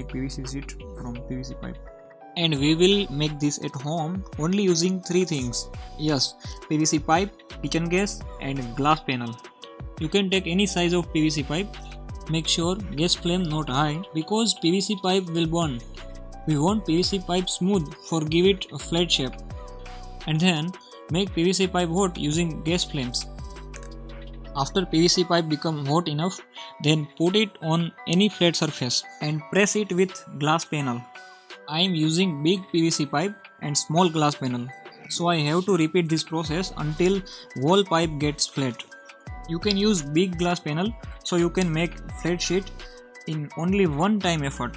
make PVC sheet from PVC pipe. And we will make this at home only using 3 things. Yes, PVC pipe, kitchen gas and glass panel. You can take any size of PVC pipe. Make sure gas flame not high because PVC pipe will burn. We want PVC pipe smooth for give it a flat shape. And then make PVC pipe hot using gas flames. After PVC pipe become hot enough, then put it on any flat surface and press it with glass panel. I am using big PVC pipe and small glass panel, so I have to repeat this process until whole pipe gets flat. You can use big glass panel so you can make flat sheet in only one time effort.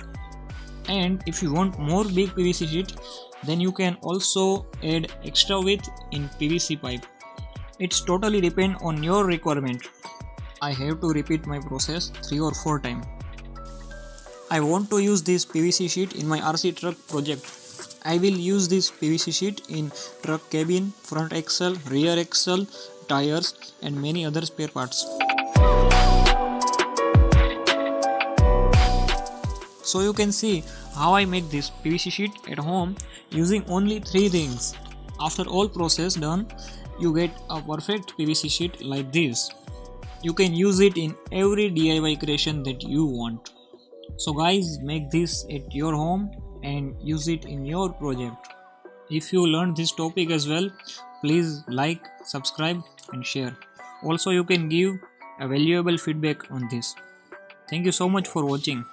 And if you want more big PVC sheet, then you can also add extra width in PVC pipe. It's totally depend on your requirement. I have to repeat my process 3 or 4 times. I want to use this PVC sheet in my RC truck project. I will use this PVC sheet in truck cabin, front axle, rear axle, tires and many other spare parts. So you can see how I make this PVC sheet at home using only 3 things. After all process done, you get a perfect PVC sheet like this. You can use it in every DIY creation that you want. So guys, make this at your home and use it in your project. If you learned this topic as well, please like, subscribe and share. Also you can give a valuable feedback on this. Thank you so much for watching.